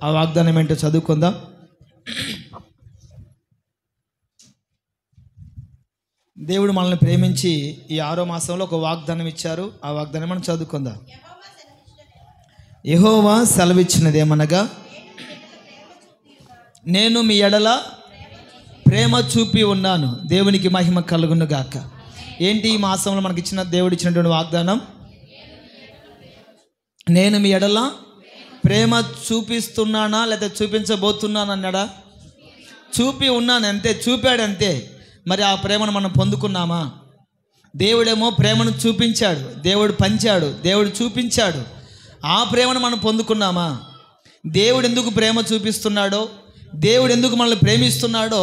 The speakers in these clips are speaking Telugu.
ఆ వాగ్దానం ఏంటో చదువుకుందాం. దేవుడు మనల్ని ప్రేమించి ఈ 6వ మాసంలో ఒక వాగ్దానం ఇచ్చారు. ఆ వాగ్దానం మనం చదువుకుందాం. యెహోవా సెలవిచ్చినదేమనగా, నేను మీ ఎడల ప్రేమ చూపి ఉన్నాను. దేవునికి మహిమ కలుగును గాక. ఏంటి ఈ మాసంలో మనకి దేవుడు ఇచ్చినటువంటి వాగ్దానం? నేను మీ ఎడల ప్రేమ చూపిస్తున్నానా లేదా చూపించబోతున్నాను అన్నాడా? చూపి ఉన్నాను అంతే, చూపాడు అంతే. మరి ఆ ప్రేమను మనం పొందుకున్నామా? దేవుడేమో ప్రేమను చూపించాడు, దేవుడు పంచాడు, దేవుడు చూపించాడు. ఆ ప్రేమను మనం పొందుకున్నామా? దేవుడు ఎందుకు ప్రేమ చూపిస్తున్నాడో, దేవుడు ఎందుకు మనల్ని ప్రేమిస్తున్నాడో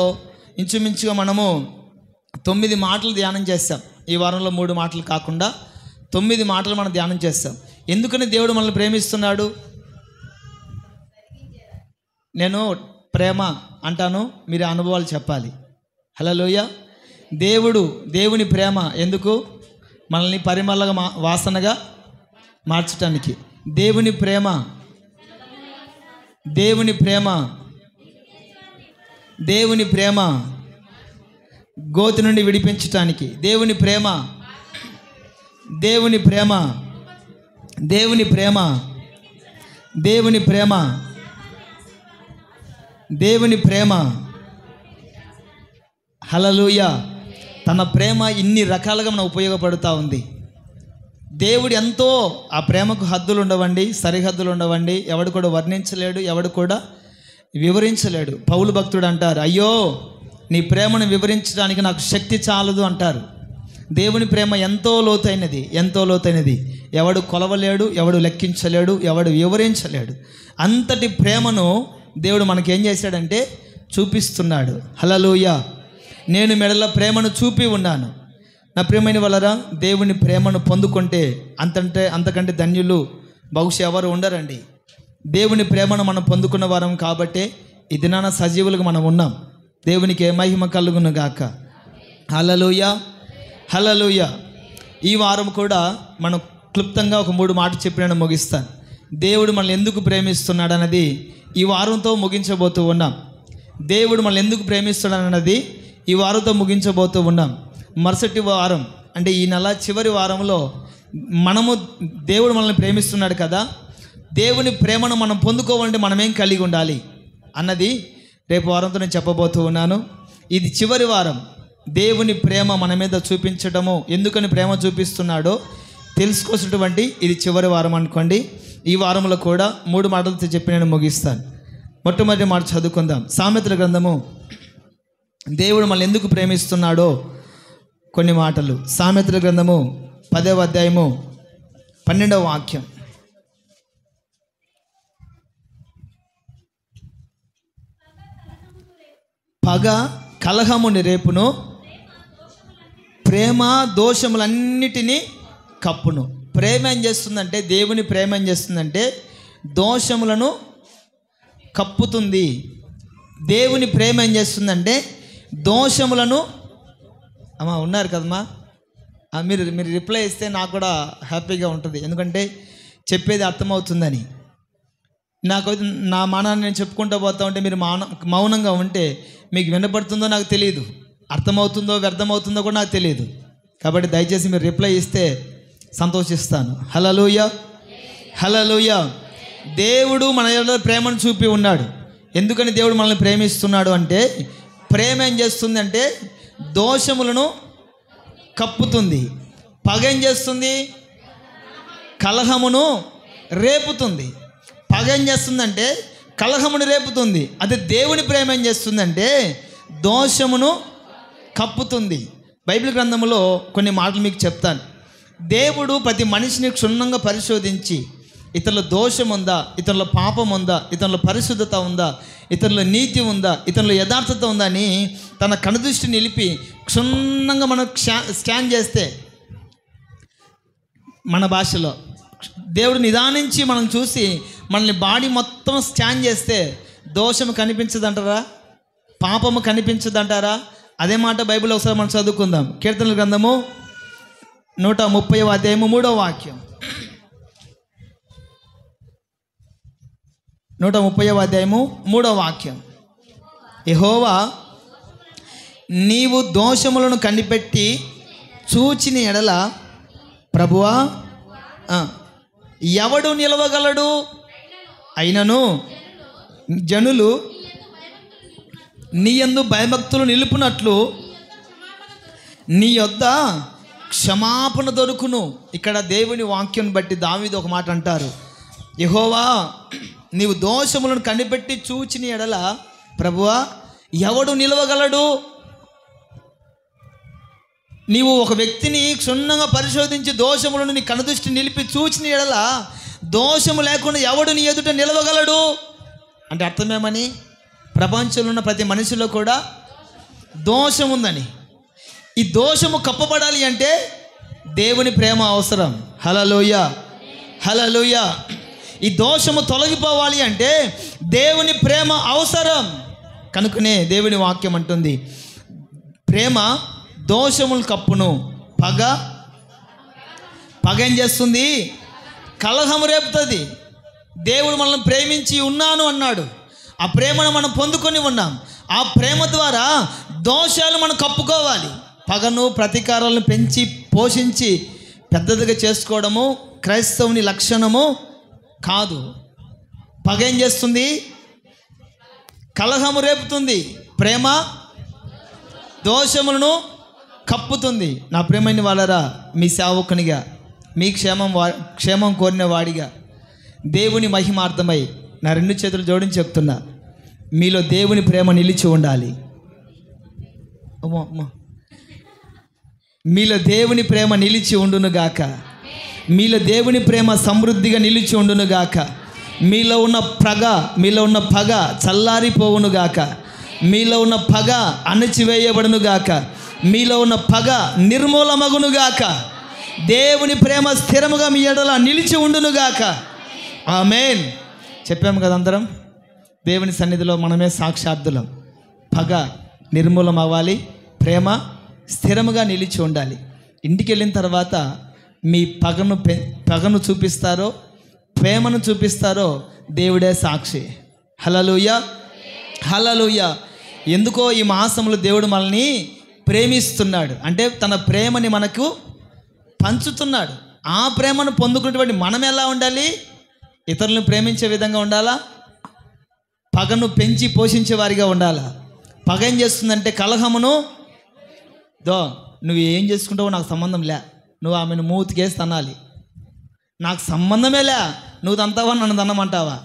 ఇంచుమించుగా మనము 9 మాటలు ధ్యానం చేస్తాం. ఈ వారంలో 3 మాటలు కాకుండా 9 మాటలు మనం ధ్యానం చేస్తాం. ఎందుకని దేవుడు మనల్ని ప్రేమిస్తున్నాడు? నేను ప్రేమ అంటాను, మీరు అనుభవాలు చెప్పాలి. హల్లెలూయా. దేవుని ప్రేమ ఎందుకు? మనల్ని పరిమళగా వాసనగా మార్చటానికి. దేవుని ప్రేమ గోతి నుండి విడిపించటానికి. దేవుని ప్రేమ. హల్లెలూయా. తన ప్రేమ ఇన్ని రకాలుగా మనం ఉపయోగపడుతూ ఉంది. దేవుడు ఎంతో, ఆ ప్రేమకు హద్దులు ఉండవండి, సరిహద్దులు ఉండవండి. ఎవడు కూడా వర్ణించలేడు, ఎవడు కూడా వివరించలేడు. పౌలు భక్తుడు అంటారు, అయ్యో నీ ప్రేమను వివరించడానికి నాకు శక్తి చాలదు అంటారు. దేవుని ప్రేమ ఎంతో లోతైనది. ఎవడు కొలవలేడు, ఎవడు లెక్కించలేడు, ఎవడు వివరించలేడు. అంతటి ప్రేమను దేవుడు మనకేం చేశాడంటే చూపిస్తున్నాడు. హల్లెలూయా. నేను మెడల ప్రేమను చూపి ఉన్నాను. నా ప్రియమైన వాళ్ళరా, దేవుని ప్రేమను పొందుకుంటే అంతకంటే ధన్యులు బహుశా ఎవరు ఉండరండి. దేవుని ప్రేమను మనం పొందుకున్న వారం కాబట్టే ఈ దినాన సజీవులుగా మనం ఉన్నాం. దేవునికి మహిమ కలుగును గాక. హల్లెలూయా. ఈ వారం కూడా మనం క్లుప్తంగా ఒక 3 మాటలు చెప్పి నేను ముగిస్తాను. దేవుడు మనల్ని ఎందుకు ప్రేమిస్తున్నాడు అన్నది ఈ వారంతో ముగించబోతూ ఉన్నాం. ఈ వారంతో ముగించబోతూ ఉన్నాం. మరుసటి వారం అంటే ఈ నెల చివరి వారంలో దేవుడు మనల్ని ప్రేమిస్తున్నాడు కదా, దేవుని ప్రేమను మనం పొందుకోవాలంటే మనమేం కలిగి ఉండాలి అన్నది రేపు వారంతో నేను చెప్పబోతూ ఉన్నాను. ఇది చివరి వారం. దేవుని ప్రేమ మన మీద చూపించడము, ఎందుకని ప్రేమ చూపిస్తున్నాడో తెలుసుకోసినటువంటి ఇది చివరి వారం అనుకోండి. ఈ వారంలో కూడా 3 మాటలతో చెప్పి నేను ముగిస్తాను. మొట్టమొదటి మాట చదువుకుందాం. సామెతల గ్రంథము, దేవుడు మనల్ని ఎందుకు ప్రేమిస్తున్నాడో కొన్ని మాటలు. సామెతల గ్రంథము 10వ అధ్యాయము 12వ వాక్యం. పగ కలహముని రేపును, ప్రేమ దోషములన్నిటినీ కప్పును. ప్రేమ ఏం చేస్తుందంటే, దేవుని ప్రేమ ఏం చేస్తుందంటే దోషములను కప్పుతుంది. దేవుని ప్రేమ ఏం చేస్తుందంటే దోషములను, అమ్మా ఉన్నారు కదమ్మా, మీరు రిప్లై ఇస్తే నాకు కూడా హ్యాపీగా ఉంటుంది. ఎందుకంటే చెప్పేది అర్థమవుతుందని. నాకు నా మానాన్ని నేను చెప్పుకుంటూ పోతా ఉంటే మీరు మౌనంగా ఉంటే మీకు వినపడుతుందో నాకు తెలియదు, అర్థమవుతుందో వ్యర్థమవుతుందో కూడా నాకు తెలియదు. కాబట్టి దయచేసి మీరు రిప్లై ఇస్తే సంతోషిస్తాను. హల్లెలూయా. దేవుడు మన ప్రేమను చూపి ఉన్నాడు. ఎందుకని దేవుడు మనల్ని ప్రేమిస్తున్నాడు అంటే, ప్రేమ ఏం చేస్తుంది అంటే దోషములను కప్పుతుంది. పగ ఏం చేస్తుంది? కలహమును రేపుతుంది. పగ ఏం చేస్తుందంటే కలహమును రేపుతుంది. అదే దేవుని ప్రేమ ఏం చేస్తుందంటే దోషమును కప్పుతుంది. బైబిల్ గ్రంథంలో కొన్ని మాటలు మీకు చెప్తాను. దేవుడు ప్రతి మనిషిని క్షుణ్ణంగా పరిశోధించి, ఇతరుల దోషం ఉందా, ఇతరుల పాపం ఉందా, ఇతరుల పరిశుద్ధత ఉందా, ఇతరుల నీతి ఉందా, ఇతరుల యథార్థత ఉందా అని తన కనుదృష్టి నిలిపి క్షుణ్ణంగా మనం స్కాన్ చేస్తే, మన భాషలో దేవుడు నిదానించి మనం చూసి మనల్ని బాడీ మొత్తం స్కాన్ చేస్తే దోషము కనిపించదంటారా, పాపము కనిపించదంటారా? అదే మాట బైబిల్ ఒకసారి మనం చదువుకుందాం. కీర్తనల గ్రంథము 130వ అధ్యాయము 3వ వాక్యం. 130వ అధ్యాయము 3వ వాక్యం. యెహోవా నీవు దోషములను కనిపెట్టి చూచిన ఎడల ప్రభువా ఎవడు నిలవగలడు? అయినను జనులు నీ యందు భయభక్తులు నిలుపునట్లు నీ యొద్ద క్షమాపణ దొరుకును. ఇక్కడ దేవుని వాక్యం బట్టి దావీదు ఒక మాట అంటారు, యెహోవా నీవు దోషములను కనిపెట్టి చూచిన ఎడల ప్రభువా ఎవడు నిలవగలడు? నీవు ఒక వ్యక్తిని క్షుణ్ణంగా పరిశోధించి దోషములను నీ కనుదృష్టి నిలిపి చూచిన ఎడల దోషము లేకుండా ఎవడు నీ ఎదుట నిలవగలడు? అంటే అర్థమేమని? ప్రపంచంలో ఉన్న ప్రతి మనిషిలో కూడా దోషం ఉందని. ఈ దోషము కప్పబడాలి అంటే దేవుని ప్రేమ అవసరం. హల్లెలూయా, హల్లెలూయా. ఈ దోషము తొలగిపోవాలి అంటే దేవుని ప్రేమ అవసరం. కనుకనే దేవుని వాక్యం అంటుంది, ప్రేమ దోషములు కప్పును, పగ ఏం చేస్తుంది? కలహము రేపుతుంది. దేవుడు మనల్ని ప్రేమించి ఉన్నాను అన్నాడు. ఆ ప్రేమను మనం పొందుకొని ఉన్నాం. ఆ ప్రేమ ద్వారా దోషాలు మనం కప్పుకోవాలి. పగను ప్రతీకారాలను పెంచి పోషించి పెద్దదిగా చేసుకోవడము క్రైస్తవుని లక్షణము కాదు. పగ ఏం చేస్తుంది? కలహము రేపుతుంది. ప్రేమ దోషములను కప్పుతుంది. నా ప్రేమైన వాళ్ళరా, మీ సేవకునిగా, మీ క్షేమం కోరిన వాడిగా దేవుని మహిమార్థమై నా 2 చేతులు జోడించి చెప్తున్నా, మీలో దేవుని ప్రేమ నిలిచి ఉండాలి. మీలో దేవుని ప్రేమ నిలిచి ఉండునుగాక. మీలో దేవుని ప్రేమ సమృద్ధిగా నిలిచి ఉండునుగాక. మీలో ఉన్న పగ చల్లారిపోవునుగాక. మీలో ఉన్న పగ అణచివేయబడునుగాక. మీలో ఉన్న పగ నిర్మూలమగునుగాక. దేవుని ప్రేమ స్థిరముగా మీ ఎడల నిలిచి ఉండునుగాక. ఆమేన్. చెప్పాము కదా అందరం, దేవుని సన్నిధిలో మనమే సాక్షార్థులం. పగ నిర్మూలం అవ్వాలి, ప్రేమ స్థిరముగా నిలిచి ఉండాలి. ఇంటికి వెళ్ళిన తర్వాత మీ పగను చూపిస్తారో ప్రేమను చూపిస్తారో దేవుడే సాక్షి. హల్లెలూయా, హల్లెలూయా. ఎందుకో ఈ మాసంలో దేవుడు మనల్ని ప్రేమిస్తున్నాడు అంటే తన ప్రేమని మనకు పంచుతున్నాడు. ఆ ప్రేమను పొందుకున్నటువంటి మనం ఎలా ఉండాలి? ఇతరులను ప్రేమించే విధంగా ఉండాలా? పగను పెంచి పోషించే వారిగా ఉండాలా? పగ ఏం చేస్తుందంటే కలహమును, నువ్వు ఏం చేసుకుంటావో నాకు సంబంధం లే, నువ్వు ఆమెను మూతికేసి తనాలి, నాకు సంబంధమే లే, నువ్వు తంతావా నన్ను తన్నమంటావా,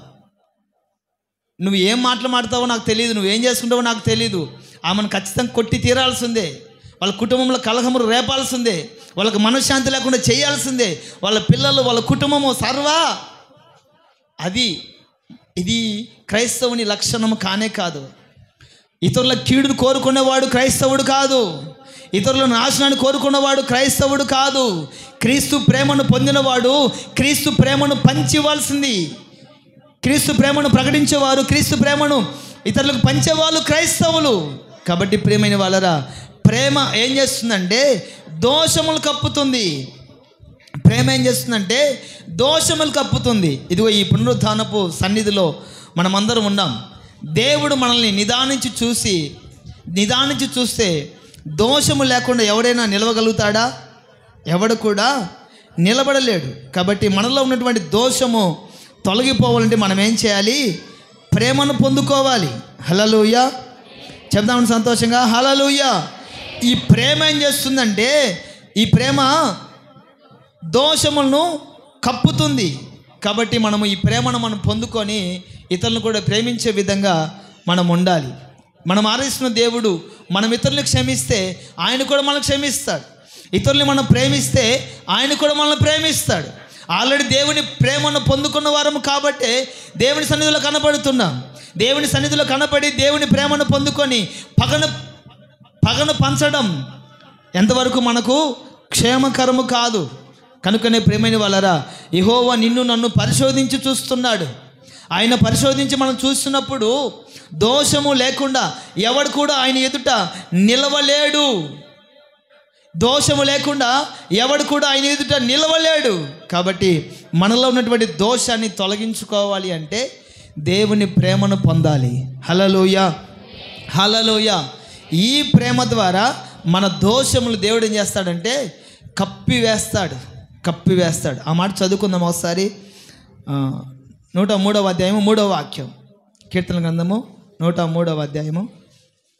నువ్వు ఏం మాటలు మాడతావో నాకు తెలియదు, నువ్వేం చేసుకుంటావో నాకు తెలియదు, ఆమెను ఖచ్చితంగా కొట్టి తీరాల్సిందే, వాళ్ళ కుటుంబంలో కలహములు రేపాల్సిందే, వాళ్ళకి మనశ్శాంతి లేకుండా చేయాల్సిందే, వాళ్ళ పిల్లలు వాళ్ళ కుటుంబము సర్వా. ఇది క్రైస్తవుని లక్షణము కానే కాదు. ఇతరుల కీడును కోరుకునేవాడు క్రైస్తవుడు కాదు. ఇతరుల నాశనాన్ని కోరుకున్నవాడు క్రైస్తవుడు కాదు. క్రీస్తు ప్రేమను పొందినవాడు క్రీస్తు ప్రేమను పంచివ్వాల్సింది. క్రీస్తు ప్రేమను ప్రకటించేవారు, క్రీస్తు ప్రేమను ఇతరులకు పంచేవాళ్ళు క్రైస్తవులు. కాబట్టి ప్రేమైన వాళ్ళరా, ప్రేమ ఏం చేస్తుందంటే దోషములు కప్పుతుంది. ప్రేమ ఏం చేస్తుందంటే దోషములు కప్పుతుంది. ఇదిగో ఈ పునరుత్థానపు సన్నిధిలో మనమందరం ఉన్నాం. దేవుడు మనల్ని నిదానించి చూస్తే దోషము లేకుండా ఎవడైనా నిలవగలుగుతాడా? ఎవడు కూడా నిలబడలేడు. కాబట్టి మనలో ఉన్నటువంటి దోషము తొలగిపోవాలంటే మనం ఏం చేయాలి? ప్రేమను పొందుకోవాలి. హల్లెలూయా చెప్దామని సంతోషంగా హల్లెలూయా. ఈ ప్రేమ ఏం చేస్తుందంటే ఈ ప్రేమ దోషములను కప్పుతుంది. కాబట్టి మనము ఈ ప్రేమను మనం పొందుకొని ఇతరులను కూడా ప్రేమించే విధంగా మనం ఉండాలి. మనం ఆరాధిస్తున్న దేవుడు మనం ఇతరులకు క్షమిస్తే ఆయన కూడా మనల్ని క్షమిస్తాడు. ఇతరుల్ని మనం ప్రేమిస్తే ఆయన కూడా మనల్ని ప్రేమిస్తాడు. ఆల్రెడీ దేవుని ప్రేమను పొందుకున్న వారము కాబట్టి దేవుని సన్నిధిలో కనపడుతున్నాం. దేవుని సన్నిధిలో కనపడి దేవుని ప్రేమను పొందుకొని పగను పంచడం ఎంతవరకు మనకు క్షేమకరము కాదు. కనుకనే ప్రేమైన వాళ్ళరా, యెహోవా నిన్ను నన్ను పరిశోధించి చూస్తున్నాడు. ఆయన పరిశోధించి మనం చూస్తున్నప్పుడు దోషము లేకుండా ఎవడు కూడా ఆయన ఎదుట నిలవలేడు. దోషము లేకుండా ఎవడు కూడా ఆయన ఎదుట నిలవలేడు. కాబట్టి మనలో ఉన్నటువంటి దోషాన్ని తొలగించుకోవాలి అంటే దేవుని ప్రేమను పొందాలి. హల్లెలూయా, హల్లెలూయా. ఈ ప్రేమ ద్వారా మన దోషములు దేవుడు ఏం చేస్తాడంటే కప్పివేస్తాడు. ఆ మాట చదువుకుందాం ఒకసారి. 103వ అధ్యాయము 3వ వాక్యం, కీర్తన గ్రంథము 103వ అధ్యాయము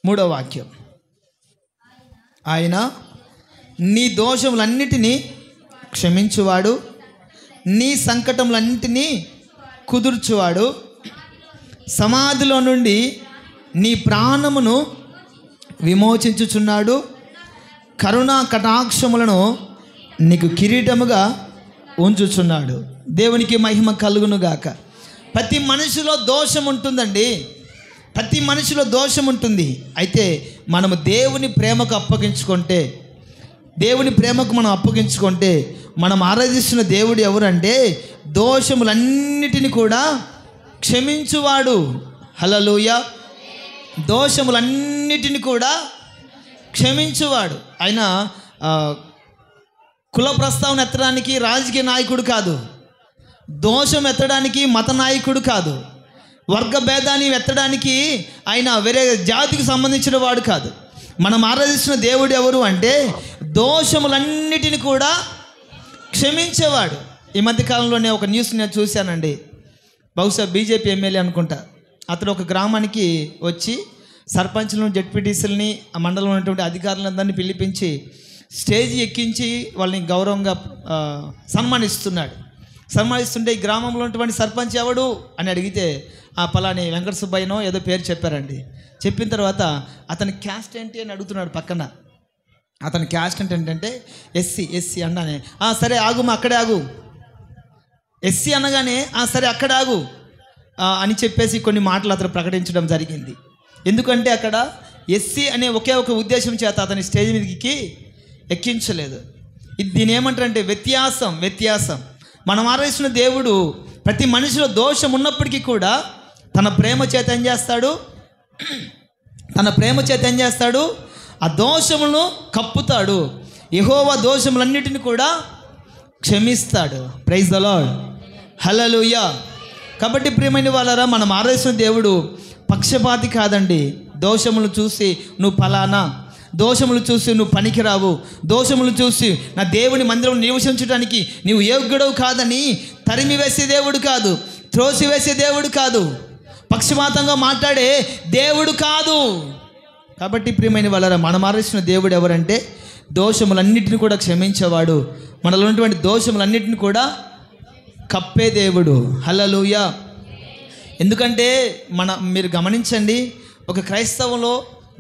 3వ వాక్యం. ఆయన నీ దోషములన్నిటినీ క్షమించువాడు, నీ సంకటములన్నిటినీ కుదుర్చువాడు, సమాధిలో నుండి నీ ప్రాణమును విమోచించుచున్నాడు, కరుణా కటాక్షములను నీకు కిరీటముగా ఉంచుచున్నాడు. దేవునికి మహిమ కలుగునుగాక. ప్రతి మనిషిలో దోషం ఉంటుందండి, ప్రతి మనిషిలో దోషం ఉంటుంది. అయితే మనము దేవుని ప్రేమకు అప్పగించుకుంటే మనం ఆరాధిస్తున్న దేవుడు ఎవరంటే దోషములన్నిటిని కూడా క్షమించువాడు. హల్లెలూయా. దోషములన్నిటిని కూడా క్షమించువాడు. ఆయన కుల ప్రస్తావన ఎత్తడానికి రాజకీయ నాయకుడు కాదు, దోషం ఎత్తడానికి మత నాయకుడు కాదు, వర్గ భేదాన్ని ఎత్తడానికి ఆయన వేరే జాతికి సంబంధించిన వాడు కాదు. మనం ఆరాధిస్తున్న దేవుడు ఎవరు అంటే దోషములన్నిటిని కూడా క్షమించేవాడు. ఈ మధ్యకాలంలోనే ఒక న్యూస్ నేను చూశానండి. బహుశా బీజేపీ ఎమ్మెల్యే అనుకుంటా. అతడు ఒక గ్రామానికి వచ్చి సర్పంచ్లను, జడ్పీటీసీలని, ఆ మండలంలో ఉన్నటువంటి అధికారులందరినీ పిలిపించి స్టేజ్ ఎక్కించి వాళ్ళని గౌరవంగా సన్మానిస్తుంటే ఈ గ్రామంలో ఉన్నటువంటి సర్పంచ్ ఎవడు అని అడిగితే ఆ పలాని వెంకట సుబ్బయ్యనో ఏదో పేరు చెప్పారండి. చెప్పిన తర్వాత అతని క్యాస్ట్ ఏంటి అని అడుగుతున్నాడు పక్కన. అతని క్యాస్ట్ ఏంటంటే ఎస్సీ అనగానే సరే ఆగుమా, అక్కడే ఆగు. ఎస్సీ అనగానే సరే అక్కడ ఆగు అని చెప్పేసి కొన్ని మాటలు అతను ప్రకటించడం జరిగింది. ఎందుకంటే అక్కడ ఎస్సీ అనే ఒకే ఒక ఉద్దేశం చేత అతని స్టేజ్ మీదకి ఎక్కించలేదు. దీని ఏమంటారంటే వ్యత్యాసం. మనం ఆరాధిస్తున్న దేవుడు ప్రతి మనిషిలో దోషం ఉన్నప్పటికీ కూడా తన ప్రేమ చేత ఏం చేస్తాడు? ఆ దోషములను కప్పుతాడు. యెహోవా దోషములన్నిటిని కూడా క్షమిస్తాడు. ప్రైజ్ ద లార్డ్, హల్లెలూయా. కాబట్టి ప్రియమైన వాళ్ళారా, మనం ఆరాధిస్తున్న దేవుడు పక్షపాతి కాదండి. దోషములు చూసి నువ్వు ఫలానా, దోషములు చూసి నువ్వు పనికిరావు, దోషములు చూసి నా దేవుని మందిరం నివసించడానికి నీవు యోగ్యుడవు కాదని తరిమి వేసే దేవుడు కాదు, త్రోసివేసే దేవుడు కాదు, పక్షపాతంగా మాట్లాడే దేవుడు కాదు. కాబట్టి ప్రియమైన వాళ్ళారా, మనం ఆరాధిస్తున్న దేవుడు ఎవరంటే దోషములన్నిటిని కూడా క్షమించేవాడు, మనలో ఉన్నటువంటి దోషములన్నిటిని కూడా కప్పే దేవుడు. హల్లెలూయా. ఎందుకంటే మీరు గమనించండి, ఒక క్రైస్తవంలో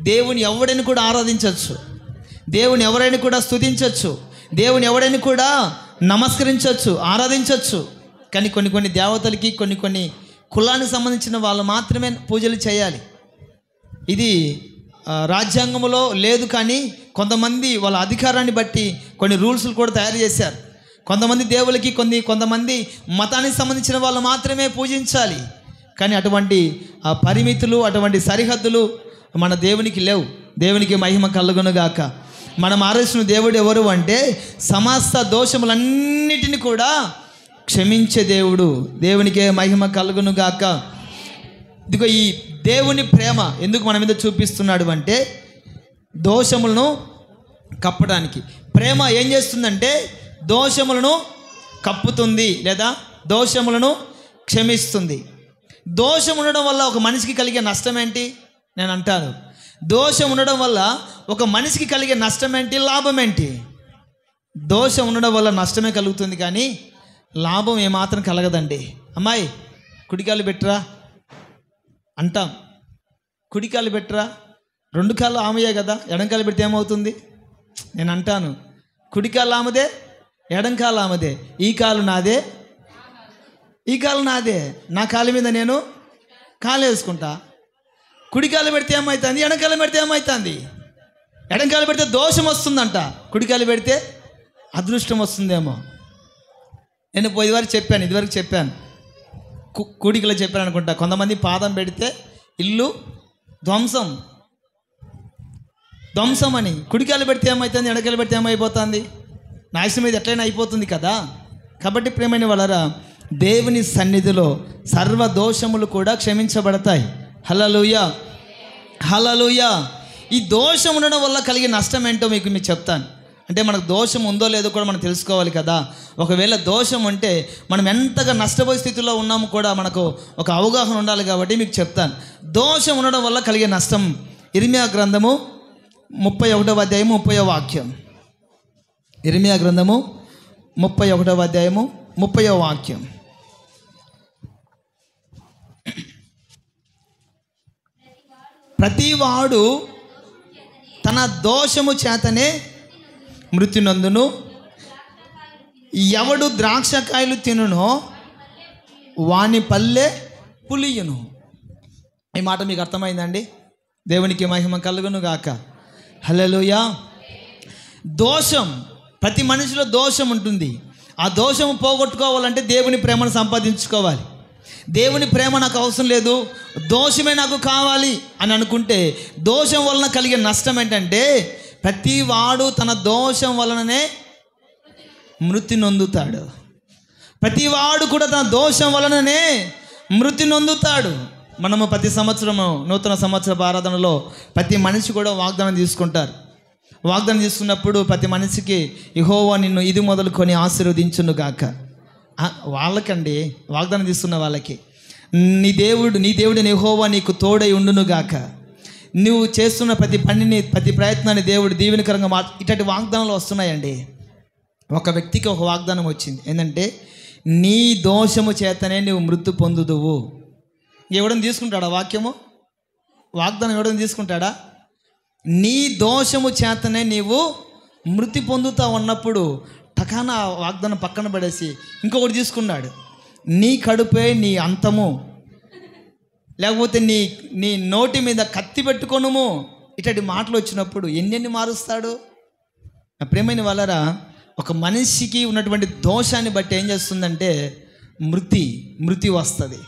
దేవుని ఎవడైనా కూడా ఆరాధించవచ్చు, దేవుని ఎవరైనా కూడా స్తుతించవచ్చు, దేవుని ఎవడైనా కూడా నమస్కరించవచ్చు, ఆరాధించవచ్చు. కానీ కొన్ని దేవతలకి కొన్ని కులానికి సంబంధించిన వాళ్ళు మాత్రమే పూజలు చేయాలి. ఇది రాజ్యాంగంలో లేదు. కానీ కొంతమంది వాళ్ళ అధికారాన్ని బట్టి కొన్ని రూల్స్లు కూడా తయారు చేశారు. కొంతమంది దేవులకి కొంతమంది మతానికి సంబంధించిన వాళ్ళు మాత్రమే పూజించాలి. కానీ అటువంటి పరిమితులు, అటువంటి సరిహద్దులు మన దేవునికి లేవు. దేవునికి మహిమ కలుగునుగాక. మనం ఆరాధిస్తున్న దేవుడు ఎవరు అంటే సమస్త దోషములన్నిటిని కూడా క్షమించే దేవుడు. దేవునికే మహిమ కలుగునుగాక. ఇదిగో ఈ దేవుని ప్రేమ ఎందుకు మన మీద చూపిస్తున్నాడు అంటే దోషములను కప్పడానికి. ప్రేమ ఏం చేస్తుందంటే దోషములను కప్పుతుంది లేదా దోషములను క్షమిస్తుంది. దోషం ఉండడం వల్ల ఒక మనిషికి కలిగే నష్టం ఏంటి? నేను అంటాను, దోషం ఉండడం వల్ల ఒక మనిషికి కలిగే నష్టం ఏంటి, లాభం ఏంటి? దోషం ఉండడం వల్ల నష్టమే కలుగుతుంది, కానీ లాభం ఏమాత్రం కలగదండి. అమ్మాయి కుడికాలు పెట్టరా అంటాం, కుడికాలు పెట్టరా, రెండు కాళ్ళు ఆమెయే కదా, ఎడంకాలు పెడితే ఏమవుతుంది? నేను అంటాను, కుడికాలు ఆమెదే, ఎడంకాలు ఆమెదే, ఈ కాలు నాదే, ఈ కాలు నాదే, నా కాలు మీద నేను కాలు వేసుకుంటా. కుడికాలు పెడితే ఏమవుతుంది, ఎడంకాలు పెడితే ఏమవుతుంది? ఎడంకాలు పెడితే దోషం వస్తుందంట, కుడికాలు పెడితే అదృష్టం వస్తుందేమో. నేను ఇదివరకు చెప్పాను, కూడికలో చెప్పాను అనుకుంటా. కొంతమంది పాదం పెడితే ఇల్లు ధ్వంసం అని, కుడికాలు పెడితే ఏమవుతుంది, ఎడకాలు పెడితే ఏమైపోతుంది? నాశనం మీద ఎట్లయినా అయిపోతుంది కదా. కాబట్టి ప్రియమైన వాళ్ళరా, దేవుని సన్నిధిలో సర్వ దోషములు కూడా క్షమించబడతాయి. హల్లెలూయా, హల్లెలూయా. ఈ దోషం ఉండడం వల్ల కలిగే నష్టం ఏంటో మీకు చెప్తాను. అంటే మనకు దోషం ఉందో లేదో కూడా మనం తెలుసుకోవాలి కదా. ఒకవేళ దోషం ఉంటే మనం ఎంతగా నష్టపోయే స్థితిలో ఉన్నామో కూడా మనకు ఒక అవగాహన ఉండాలి. కాబట్టి మీకు చెప్తాను దోషం ఉండడం వల్ల కలిగే నష్టం. ఇర్మియా గ్రంథము 31వ అధ్యాయము 30వ వాక్యం. ఇర్మియా గ్రంథము 31వ అధ్యాయము 30వ వాక్యం. ప్రతివాడు తన దోషము చేతనే మృతి నందును, ఎవడు ద్రాక్షకాయలు తినునో వాని పల్లె పులియును. ఈ మాట మీకు అర్థమైందండి? దేవునికి మహిమ కలుగును గాక. హల్లెలూయా. దోషం, ప్రతి మనిషిలో దోషం ఉంటుంది. ఆ దోషం పోగొట్టుకోవాలంటే దేవుని ప్రేమను సంపాదించుకోవాలి. దేవుని ప్రేమ నాకు అవసరం లేదు, దోషమే నాకు కావాలి అని అనుకుంటే దోషం వలన కలిగే నష్టం ఏంటంటే ప్రతి వాడు తన దోషం వలననే మృతి నొందుతాడు. ప్రతివాడు కూడా తన దోషం వలననే మృతి నొందుతాడు. మనము ప్రతి సంవత్సరము నూతన సంవత్సర ఆరాధనలో ప్రతి మనిషి కూడా వాగ్దానం తీసుకుంటారు. వాగ్దానం తీసుకున్నప్పుడు ప్రతి మనిషికి యెహోవా నిన్ను ఇది మొదలుకొని ఆశీర్వదించును గాక. వాళ్ళకండి వాగ్దానం తీసుకున్న వాళ్ళకి నీ దేవుడిని యెహోవా నీకు తోడై ఉండును గాక. నువ్వు చేస్తున్న ప్రతి పనిని, ప్రతి ప్రయత్నాన్ని దేవుడు దీవెనకరంగా ఇట్లాంటి వాగ్దానాలు వస్తున్నాయండి. ఒక వ్యక్తికి ఒక వాగ్దానం వచ్చింది ఏంటంటే నీ దోషము చేతనే నువ్వు మృతి పొందుదువు. ఎవడని తీసుకుంటాడా వాక్యము? వాగ్దానం ఎవడని తీసుకుంటాడా? నీ దోషము చేతనే నీవు మృతి పొందుతా ఉన్నప్పుడు టకాన వాగ్దానం పక్కన పడేసి ఇంకొకటి తీసుకున్నాడు. నీ కడుపే నీ అంతము, లేకపోతే నీ నోటి మీద కత్తి పెట్టుకొనుము. ఇట్లాంటి మాటలు వచ్చినప్పుడు ఎన్నెన్ని మారుస్తాడు. నా ప్రియమైన వాళ్ళరా, ఒక మనిషికి ఉన్నటువంటి దోషాన్ని బట్టి ఏం చేస్తుందంటే మృతి వస్తుంది.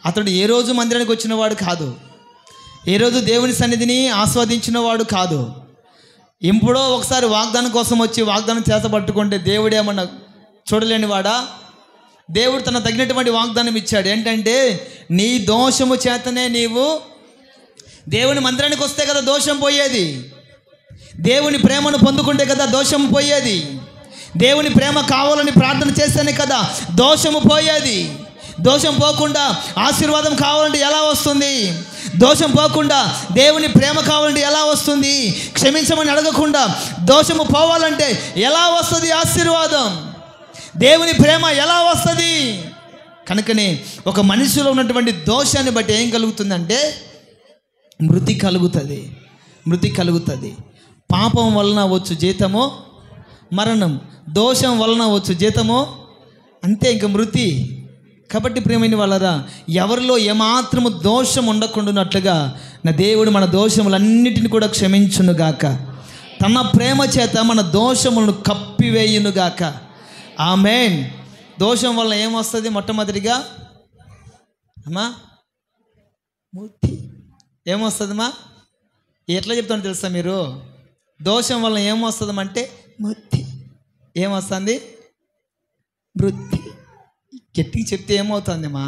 అతడు ఏ రోజు మందిరానికి వచ్చిన వాడు కాదు, ఏ రోజు దేవుని సన్నిధిని ఆస్వాదించిన వాడు కాదు. ఎప్పుడో ఒకసారి వాగ్దానం కోసం వచ్చి వాగ్దానం చేత పట్టుకుంటే దేవుడు ఏమన్నా చూడలేని వాడా? దేవుడు తన తగినటువంటి వాగ్దానం ఇచ్చాడు. ఏంటంటే నీ దోషము చేతనే నీవు దేవుని మందిరానికి వస్తే కదా దోషం పోయేది. దేవుని ప్రేమను పొందుకుంటే కదా దోషం పోయేది. దేవుని ప్రేమ కావాలని ప్రార్థన చేస్తేనే కదా దోషము పోయేది. దోషం పోకుండా ఆశీర్వాదం కావాలంటే ఎలా వస్తుంది? దోషం పోకుండా దేవుని ప్రేమ కావాలంటే ఎలా వస్తుంది? క్షమించమని అడగకుండా దోషము పోవాలంటే ఎలా వస్తుంది ఆశీర్వాదం? దేవుని ప్రేమ ఎలా వస్తుంది? కనుకనే ఒక మనిషిలో ఉన్నటువంటి దోషాన్ని బట్టి ఏం కలుగుతుందంటే మృతి కలుగుతుంది. పాపం వలన వచ్చు జీతము మరణం, దోషం వలన వచ్చు జీతము అంతే, ఇంక మృతి. కాబట్టి ప్రియమైన వాళ్ళరా, ఎవరిలో ఏమాత్రము దోషం ఉండకుండానట్లుగా నా దేవుడు మన దోషములన్నిటిని కూడా క్షమించునుగాక. తన ప్రేమ చేత మన దోషములను కప్పివేయునుగాక. ఆమేన్. దోషం వల్ల ఏమొస్తుంది? మొట్టమొదటిగా అమ్మా మృతి. ఏమొస్తుందమ్మా? ఎట్లా చెప్తాను తెలుసా మీరు? దోషం వల్ల ఏమొస్తుందంటే మృతి. ఏమొస్తుంది? మృతి. గట్టిగా చెప్తే ఏమవుతుందమ్మా?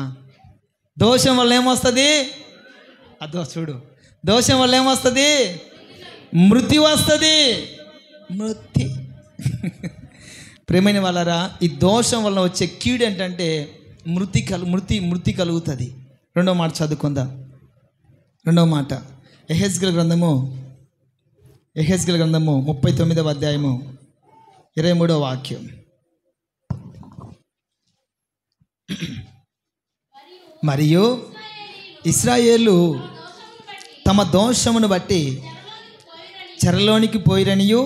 దోషం వల్ల ఏమొస్తుంది? అదో చూడు, దోషం వల్ల ఏమొస్తుంది? మృతి వస్తుంది. మృతి. ప్రేమైన వాళ్ళరా, ఈ దోషం వల్ల వచ్చే కీడు ఏంటంటే మృతి కలుగుతుంది. రెండో మాట చదువుకుందాం. రెండో మాట యెహెజ్కేలు గ్రంథము 39వ అధ్యాయము 23వ వాక్యం. మరియు ఇశ్రాయేలు తమ దోషమును బట్టి చెరలోనికి పోయిరనియు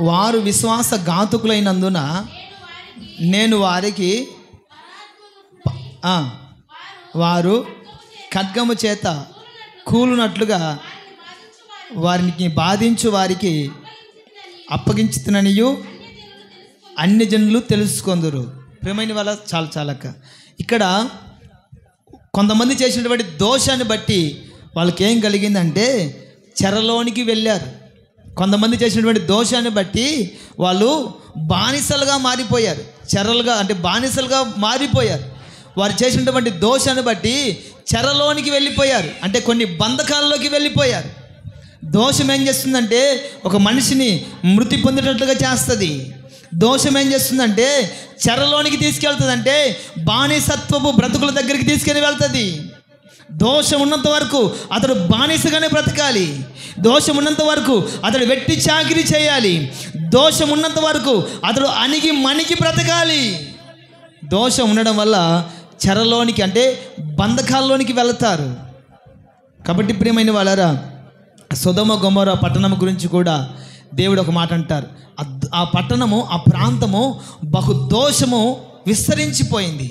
వారు విశ్వాసఘాతుకులైనందున నేను వారికి వారు ఖడ్గము చేత కూలునట్లుగా వారికి బాధించు వారికి అప్పగించుతుననియు అన్ని జనులు తెలుసుకొందురు. ప్రియమైన వాళ్ళ చాలక ఇక్కడ కొంతమంది చేసినటువంటి దోషాన్ని బట్టి వాళ్ళకి ఏం కలిగిందంటే చెరలోనికి వెళ్ళారు. కొంతమంది చేసినటువంటి దోషాన్ని బట్టి వాళ్ళు బానిసలుగా మారిపోయారు. చెరలుగా అంటే బానిసలుగా మారిపోయారు. వారు చేసినటువంటి దోషాన్ని బట్టి చెరలోనికి వెళ్ళిపోయారు, అంటే కొన్ని బంధకాల్లోకి వెళ్ళిపోయారు. దోషం ఏం చేస్తుందంటే ఒక మనిషిని మృతి పొందేటట్లుగా చేస్తుంది. దోషం ఏం చేస్తుందంటే చెరలోనికి తీసుకెళ్తుంది, అంటే బానిసత్వపు బ్రతుకుల దగ్గరికి తీసుకెళ్ళి వెళ్తుంది. దోషం ఉన్నంత వరకు అతడు బానిసగానే బ్రతకాలి. దోషం ఉన్నంత వరకు అతడు వెట్టి చాకిరీ చేయాలి. దోషం ఉన్నంత వరకు అతడు అణిగి మణిగి బ్రతకాలి. దోషం ఉండడం వల్ల చెరలోనికి అంటే బంధకాల్లోనికి వెళతారు. కాబట్టి ప్రియమైన వాళ్ళారా, సొదొమ గొమొర్ర పట్టణం గురించి కూడా దేవుడు ఒక మాట అంటారు. ఆ పట్టణము, ఆ ప్రాంతము బహు దోషము విస్తరించిపోయింది.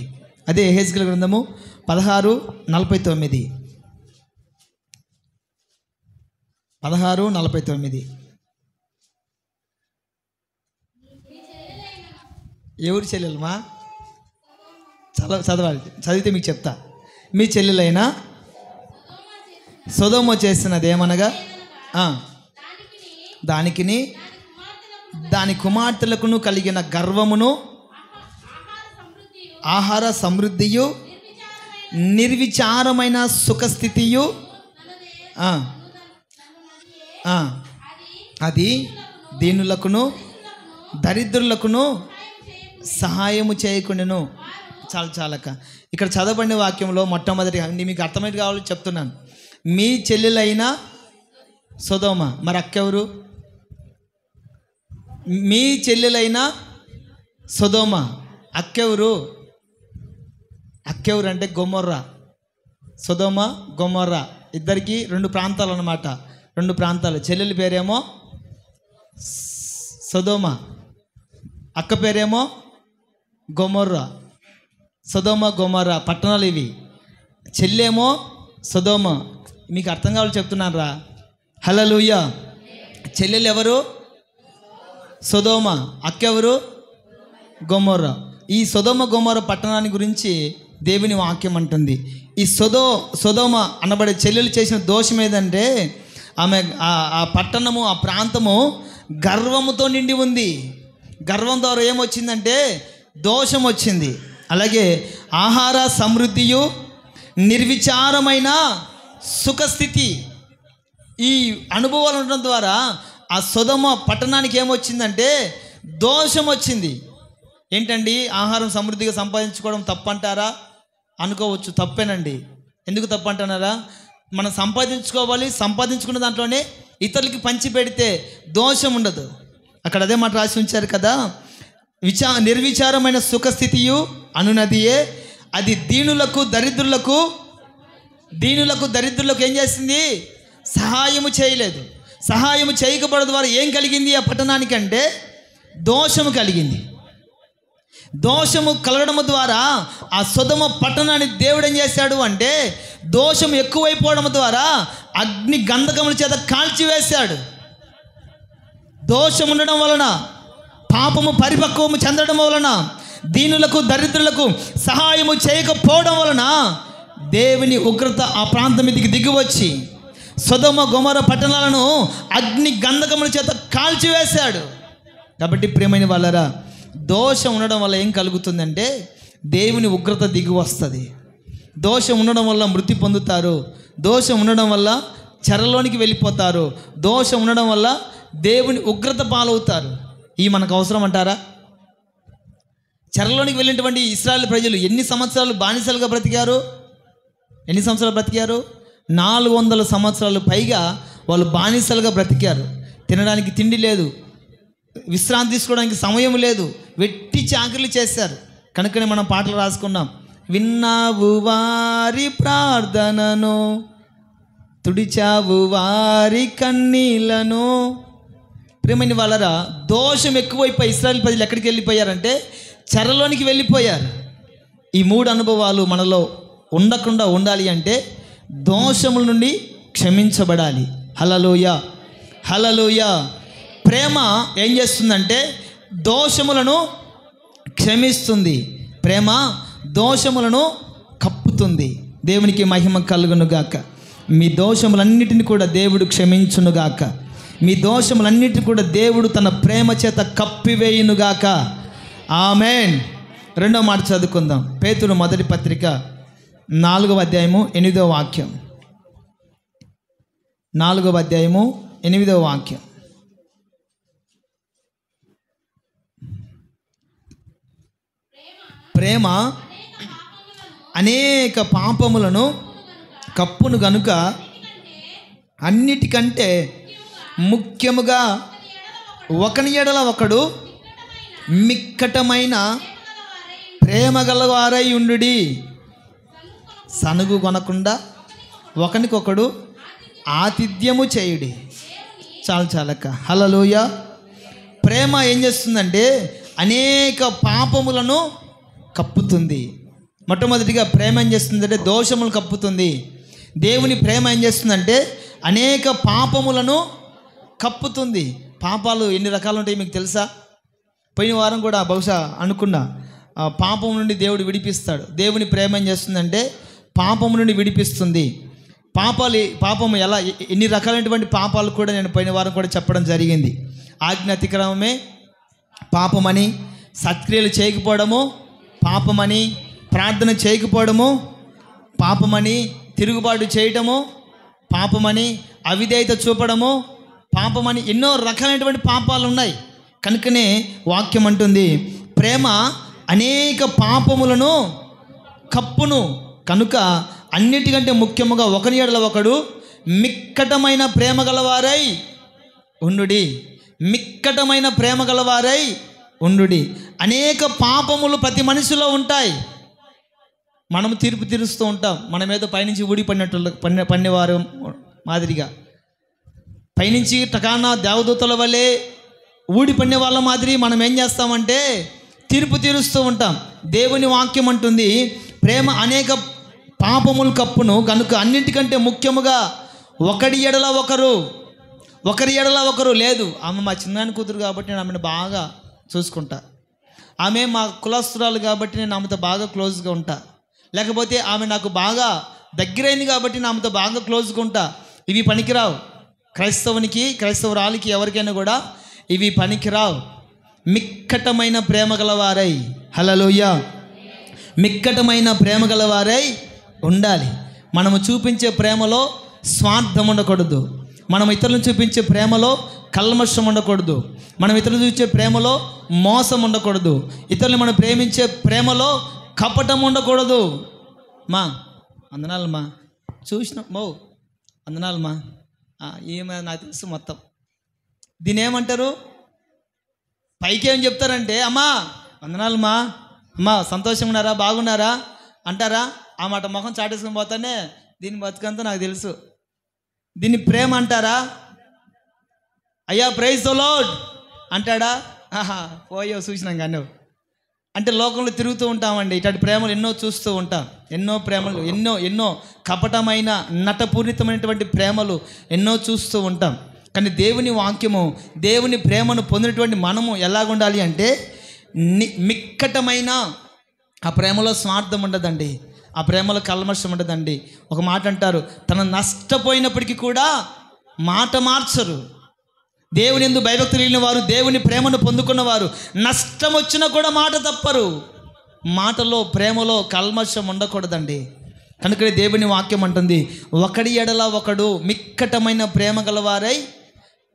అదే యెహెజ్కేలు గ్రంథము 16:49. 16:49. ఎవరు చెల్లెలమా? చదవాలి, చదివితే మీకు చెప్తా. మీ చెల్లెలైనా సొదొమ చేస్తున్నది ఏమనగా దానికిని దాని కుమార్తెలకును కలిగిన గర్వమును, ఆహార సమృద్ధియు, నిర్విచారమైన సుఖస్థితియు, అది దీనులకును దరిద్రులకును సహాయము చేయకుండాను. చాలక ఇక్కడ చదవబడిన వాక్యంలో మొట్టమొదటిగా మీకు అర్థమైనది కావాలో చెప్తున్నాను. మీ చెల్లెలైన సొదొమ, మరి అక్కెవరు? మీ చెల్లెలైన సొదొమ, అక్కెవరు? అక్కెవరు అంటే గొమొర్రా. సొదొమ గొమొర్రా ఇద్దరికి 2 ప్రాంతాలు అన్నమాట. 2 ప్రాంతాలు. చెల్లెలి పేరేమో సొదొమ, అక్క పేరేమో గొమొర్రా. సొదొమ గొమొర్రా పట్టణాలు ఇవి. చెల్లేమో సొదొమ. మీకు అర్థం కావాలి చెప్తున్నాను రా. హల్లెలూయా. చెల్లెలు ఎవరు? సొదొమ. అక్కెవరు? గొమొర్రా. ఈ సొదొమ గొమొర్రా పట్టణాన్ని గురించి దేవుని వాక్యం అంటుంది. ఈ సొదొమ అనబడే చెల్లెలు చేసిన దోషం ఏదంటే ఆమె ఆ పట్టణము, ఆ ప్రాంతము గర్వముతో నిండి ఉంది. గర్వం ద్వారా ఏమొచ్చిందంటే దోషం వచ్చింది. అలాగే ఆహార సమృద్ధియు, నిర్విచారమైన సుఖస్థితి, ఈ అనుభవాలు ఉండడం ద్వారా ఆ సొదొమ పట్టణానికి ఏమొచ్చిందంటే దోషం వచ్చింది. ఏంటండి, ఆహారం సమృద్ధిగా సంపాదించుకోవడం తప్పంటారా? అనుకోవచ్చు, తప్పేనండి. ఎందుకు తప్పు అంటున్నారా? మనం సంపాదించుకోవాలి, సంపాదించుకున్న దాంట్లోనే ఇతరులకి పంచి పెడితే దోషం ఉండదు. అక్కడ అదే మాట రాసి ఉంచారు కదా, నిర్విచారమైన సుఖస్థితియు అనునదియే, అది దీనులకు దరిద్రులకు ఏం చేసింది? సహాయము చేయలేదు. సహాయము చేయకపోవడం ద్వారా ఏం కలిగింది ఆ పట్టణానికి అంటే దోషము కలిగింది. దోషము కలగడం ద్వారా ఆ సొదొమ పట్టణాన్ని దేవుడు ఏం చేశాడు అంటే దోషం ఎక్కువైపోవడం ద్వారా అగ్ని గంధకముల చేత కాల్చివేశాడు. దోషం ఉండడం వలన, పాపము పరిపక్వము చెందడం వలన, దీనులకు దరిద్రులకు సహాయము చేయకపోవడం వలన దేవుని ఉగ్రత ఆ ప్రాంతం మీదకి దిగివచ్చి సొదొమ గొమొర్రా పట్టణాలను అగ్ని గంధకముల చేత కాల్చివేశాడు. కాబట్టి ప్రియమైన వాళ్ళరా, దోషం ఉండడం వల్ల ఏం కలుగుతుందంటే దేవుని ఉగ్రత దిగి వస్తుంది. దోషం ఉండడం వల్ల మృతి పొందుతారు. దోషం ఉండడం వల్ల చెరలోనికి వెళ్ళిపోతారు. దోషం ఉండడం వల్ల దేవుని ఉగ్రత పాలవుతారు. ఈ మనకు అవసరం అంటారా? చెరలోనికి వెళ్ళినటువంటి ఇశ్రాయేలు ప్రజలు ఎన్ని సంవత్సరాలు బానిసలుగా బ్రతికారు? ఎన్ని సంవత్సరాలు బ్రతికారు? 400 సంవత్సరాలు పైగా వాళ్ళు బానిసలుగా బ్రతికారు. తినడానికి తిండి లేదు, విశ్రాంతి తీసుకోవడానికి సమయం లేదు, వెట్టి చాకరీలు చేశారు. కనుకనే మనం పాటలు రాసుకున్నాం, విన్నావు వారి ప్రార్థనను, తుడిచావు వారి కన్నీళ్లను. ప్రియమైన వాళ్ళరా, దోషం ఎక్కువైపోయి ఇశ్రాయేలు ప్రజలు ఎక్కడికి వెళ్ళిపోయారంటే చెరలోనికి వెళ్ళిపోయారు. ఈ 3 అనుభవాలు మనలో ఉండకుండా ఉండాలి అంటే దోషముల నుండి క్షమించబడాలి. హల్లెలూయా, హల్లెలూయా. ప్రేమ ఏం చేస్తుందంటే దోషములను క్షమిస్తుంది. ప్రేమ దోషములను కప్పుతుంది. దేవునికి మహిమ కలుగునుగాక. మీ దోషములన్నిటిని కూడా దేవుడు క్షమించునుగాక. మీ దోషములన్నిటిని కూడా దేవుడు తన ప్రేమ చేత కప్పివేయునుగాక. ఆమేన్. రెండో మాట చదువుకుందాం. పేతురు మొదటి పత్రిక 4వ అధ్యాయము 8వ వాక్యం. 4వ అధ్యాయము 8వ వాక్యం. ప్రేమ అనేక పాపములను కప్పును గనుక అన్నిటికంటే ముఖ్యముగా ఒకని ఎడల ఒకడు మిక్కటమైన ప్రేమ గలవారై ఉండుడి. సనుగు కొనకుండా ఒకనికొకడు ఆతిథ్యము చేయుడి. చాలక హల్లెలూయ. ప్రేమ ఏం చేస్తుందంటే అనేక పాపములను కప్పుతుంది. మొట్టమొదటిగా ప్రేమ ఏం చేస్తుందంటే దోషములు కప్పుతుంది. దేవుని ప్రేమ ఏం చేస్తుందంటే అనేక పాపములను కప్పుతుంది. పాపాలు ఎన్ని రకాలు ఉంటాయి మీకు తెలుసా? పోయిన వారం కూడా బహుశా అనుకున్నా, పాపం నుండి దేవుడు విడిపిస్తాడు. దేవుని ప్రేమ ఏం చేస్తుందంటే పాపము నుండి విడిపిస్తుంది. పాపము ఎలా, ఎన్ని రకాలైనటువంటి పాపాలు కూడా నేను పోయిన వారం కూడా చెప్పడం జరిగింది. ఆజ్ఞ అతిక్రమమే పాపమని, సత్క్రియలు చేయకపోవడము పాపమని, ప్రార్థన చేయకపోవడము పాపమని, తిరుగుబాటు చేయటము పాపమని, అవిధేయత చూపడము పాపమని, ఎన్నో రకాలైనటువంటి పాపాలు ఉన్నాయి. కనుకనే వాక్యం అంటుంది ప్రేమ అనేక పాపములను కప్పును. కనుక అన్నిటికంటే ముఖ్యముగా ఒకని ఎడల ఒకడు మిక్కటమైన ప్రేమ గలవారై ఉండుడి. మిక్కటమైన ప్రేమ గలవారై ఉండుడి. అనేక పాపములు ప్రతి మనిషిలో ఉంటాయి. మనము తీర్పు తీరుస్తూ ఉంటాం. మన మీద పైనుంచి ఊడి పడినవారు మాదిరిగా, పైనుంచి టకానా దేవదూతల వల్లే ఊడి పడిన వాళ్ళ మాదిరి మనం ఏం చేస్తామంటే తీర్పు తీరుస్తూ ఉంటాం. దేవుని వాక్యం అంటుంది ప్రేమ అనేక పాపములు కప్పును కనుక అన్నింటికంటే ముఖ్యముగా ఒకరి ఎడల ఒకరు లేదు. ఆమె మా చిన్నాని కూతురు కాబట్టి నేను ఆమెను బాగా చూసుకుంటా. ఆమె మా కులస్తురాలు కాబట్టి నేను ఆమెతో బాగా క్లోజ్గా ఉంటా. లేకపోతే ఆమె నాకు బాగా దగ్గరైంది కాబట్టి నేను ఆమెతో బాగా క్లోజ్గా ఉంటా. ఇవి పనికిరావు. క్రైస్తవురాలికి ఎవరికైనా కూడా ఇవి పనికిరావు. మిక్కటమైన ప్రేమ గలవారై, హల్లెలూయా, మిక్కటమైన ప్రేమ గలవారై ఉండాలి. మనము చూపించే ప్రేమలో స్వార్థం ఉండకూడదు. మనం ఇతరులను చూపించే ప్రేమలో కల్మషం ఉండకూడదు. మనం ఇతరులు చూపించే ప్రేమలో మోసం ఉండకూడదు. ఇతరులు మనం ప్రేమించే ప్రేమలో కపటం ఉండకూడదు. మా వందనాలమ్మా, చూసినా మో వందనాలమ్మా, ఏమైనా నాకు తెలుసు మొత్తం. దీని ఏమంటారు? పైకి ఏం చెప్తారంటే అమ్మా వందనాలమ్మా, అమ్మా సంతోషంగా ఉన్నారా, బాగున్నారా అంటారా? ఆ మాట మొహం చాటేసుకొని పోతానే దీని బతుకంతా నాకు తెలుసు. దీన్ని ప్రేమ అంటారా? అయ్యా ప్రైజ్ ద లార్డ్ అంటాడా? పోయో చూసినాం కానీ. అంటే లోకంలో తిరుగుతూ ఉంటామండి. ఇట్లాంటి ప్రేమలు ఎన్నో చూస్తూ ఉంటాం. ఎన్నో ప్రేమలు, ఎన్నో కపటమైన నటపూరితమైనటువంటి ప్రేమలు ఎన్నో చూస్తూ ఉంటాం. కానీ దేవుని వాక్యము, దేవుని ప్రేమను పొందినటువంటి మనము ఎలాగుండాలి అంటే మిక్కటమైన, ఆ ప్రేమలో స్వార్థం ఉండదండి, ఆ ప్రేమలో కల్మషం ఉండదండి. ఒక మాట అంటారు, తన నష్టపోయినప్పటికీ కూడా మాట మార్చరు. దేవుని యందు భయభక్తులు కలిగిన వారు, దేవుని ప్రేమను పొందుకున్నవారు నష్టం వచ్చినా కూడా మాట తప్పరు. మాటలో ప్రేమలో కల్మషం ఉండకూడదండి. కనుకనే దేవుని వాక్యం అంటుంది ఒకడి ఎడల ఒకడు మిక్కటమైన ప్రేమ గలవారై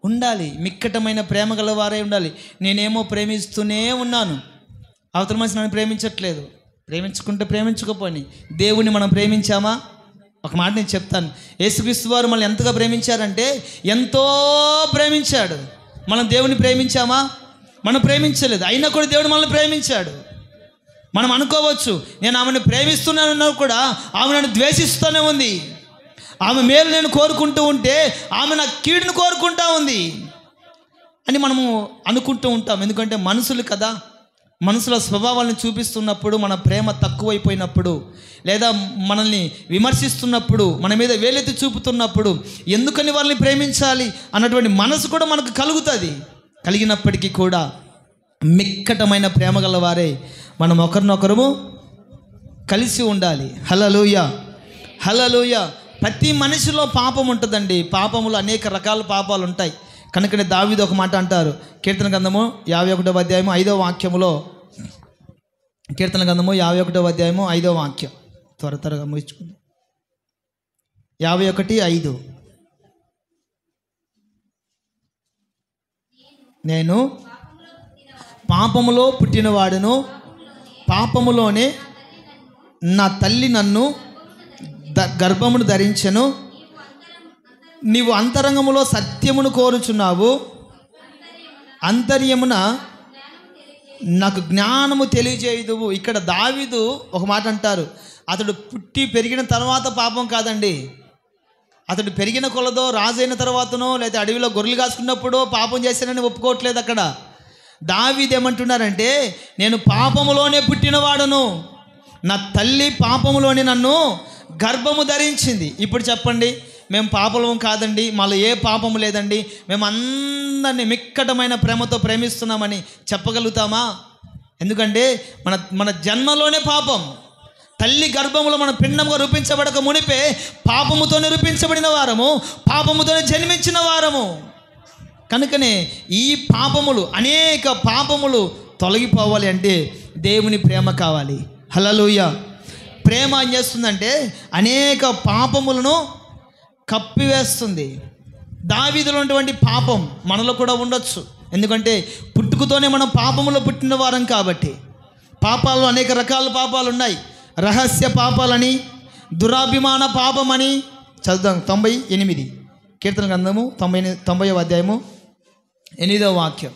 ఉండాలి. మిక్కటమైన ప్రేమ గలవారై ఉండాలి. నేనేమో ప్రేమిస్తూనే ఉన్నాను, అవతల మనిషి నన్ను ప్రేమించట్లేదు. ప్రేమించుకుంటే ప్రేమించకపోని దేవుని మనం ప్రేమించామా? ఒక మాట నేను చెప్తాను. యేసుక్రీస్తు వారు మనల్ని ఎంతగా ప్రేమించారంటే ఎంతో ప్రేమించాడు. మనం దేవుని ప్రేమించామా? మనం ప్రేమించలేదు. అయినా కూడా దేవుడు మనల్ని ప్రేమించాడు. మనం అనుకోవచ్చు నేను ఆమెను ప్రేమిస్తున్నానన్నా కూడా ఆమె నన్ను ద్వేషిస్తూనే ఉంది, ఆమె మేలు నేను కోరుకుంటూ ఉంటే ఆమె నా కీడును కోరుకుంటా ఉంది అని మనము అనుకుంటూ ఉంటాం. ఎందుకంటే మనుషులు కదా, మనసుల స్వభావాలను చూపిస్తున్నప్పుడు, మన ప్రేమ తక్కువైపోయినప్పుడు, లేదా మనల్ని విమర్శిస్తున్నప్పుడు, మన మీద వేలెత్తి చూపుతున్నప్పుడు ఎందుకని వాళ్ళని ప్రేమించాలి అన్నటువంటి మనసు కూడా మనకు కలుగుతుంది. కలిగినప్పటికీ కూడా మిక్కటమైన ప్రేమ గలవారే మనం ఒకరినొకరము కలిసి ఉండాలి. హల్లెలూయా, హల్లెలూయా. ప్రతి మనిషిలో పాపం ఉంటుందండి. పాపములు అనేక రకాల పాపాలు ఉంటాయి. కనుకనే దావీదు ఒక మాట అంటారు, కీర్తన గ్రంథము 51వ అధ్యాయము 5వ వాక్యములో, కీర్తన గ్రంథము 51వ అధ్యాయము 5వ వాక్యం, త్వరగా ముగించుకుందాం. 51:5. నేను పాపములో పుట్టినవాడును, పాపములోనే నా తల్లి నన్ను గర్భమును ధరించెను. నీవు అంతరంగములో సత్యమును కోరుచున్నావు, అంతర్యమున నాకు జ్ఞానము తెలియజేయుదువు. ఇక్కడ దావీదు ఒక మాట అంటారు, అతడు పుట్టి పెరిగిన తర్వాత పాపం కాదండి, అతడు పెరిగిన కొలదో రాజైన తర్వాతనో లేదా అడవిలో గొర్రెలు కాసుకున్నప్పుడు పాపం చేశానని ఒప్పుకోవట్లేదు. అక్కడ దావీదు ఏమంటున్నారంటే, నేను పాపములోనే పుట్టినవాడును, నా తల్లి పాపములోనే నన్ను గర్భము ధరించింది. ఇప్పుడు చెప్పండి, మేము పాపము కాదండి, మాలో ఏ పాపము లేదండి, మేము అందరినీ మిక్కటమైన ప్రేమతో ప్రేమిస్తున్నామని చెప్పగలుగుతామా? ఎందుకంటే మన జన్మలోనే పాపం. తల్లి గర్భములో మన పిండంగా రూపించబడక మునిపే పాపముతోనే రూపించబడిన వారము, పాపముతోనే జన్మించిన వారము. కనుకనే ఈ పాపములు, అనేక పాపములు తొలగిపోవాలి అంటే దేవుని ప్రేమ కావాలి. హల్లెలూయా. ప్రేమ ఏం చేస్తుందంటే అనేక పాపములను కప్పివేస్తుంది. దావీదులో ఉన్నటువంటి పాపం మనలో కూడా ఉండొచ్చు, ఎందుకంటే పుట్టుకతోనే మనం పాపములో పుట్టిన వారం కాబట్టి. పాపాలు అనేక రకాల పాపాలు ఉన్నాయి. రహస్య పాపాలని, దురాభిమాన పాపమని. చదువుదాం 98 కీర్తన గ్రంథము 90వ అధ్యాయము 8వ వాక్యం.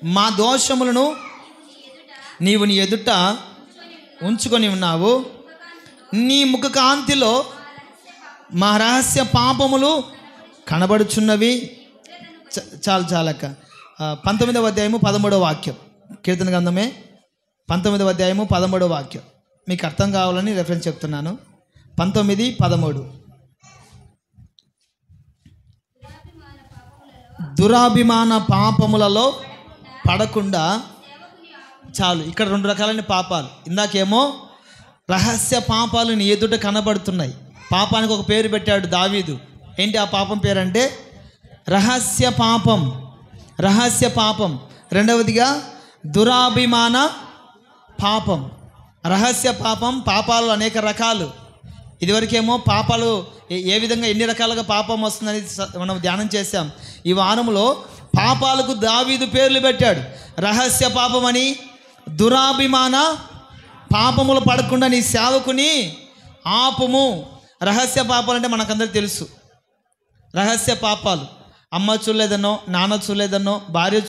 మా దోషములను నీవు నీ ఎదుట ఉంచుకొని ఉన్నావు, నీ ముఖ కాంతిలో మా రహస్య పాపములు కనబడుచున్నవి. చాలక్క. 19వ అధ్యాయము 13వ వాక్యం, కీర్తన గ్రంథమే 19వ అధ్యాయము 13వ వాక్యం. మీకు అర్థం కావాలని రెఫరెన్స్ చెప్తున్నాను. 19:13. దురాభిమాన పాపములలో పడకుండా. చాలు, ఇక్కడ 2 రకాలైన పాపాలు. ఇందాకేమో రహస్య పాపాలు నీ ఎదుట కనబడుతున్నాయి. పాపానికి ఒక పేరు పెట్టాడు దావీదు. ఏంటి ఆ పాపం పేరంటే రహస్య పాపం. రహస్య పాపం. రెండవదిగా దురాభిమాన పాపం. రహస్య పాపం, పాపాలు అనేక రకాలు. ఇదివరకేమో పాపాలు ఏ విధంగా ఎన్ని రకాలుగా పాపం వస్తుందని మనం ధ్యానం చేశాం. ఈ వారంలో పాపాలకు దావీదు పేర్లు పెట్టాడు. రహస్య పాపమని, దురాభిమాన పాపములు పడకుండా నీ సేవకుని ఆపుము. రహస్య పాపాలు అంటే మనకందరికీ తెలుసు. రహస్య పాపాలు అమ్మ చూడలేదనో, నాన్న చూడలేదనో, భార్య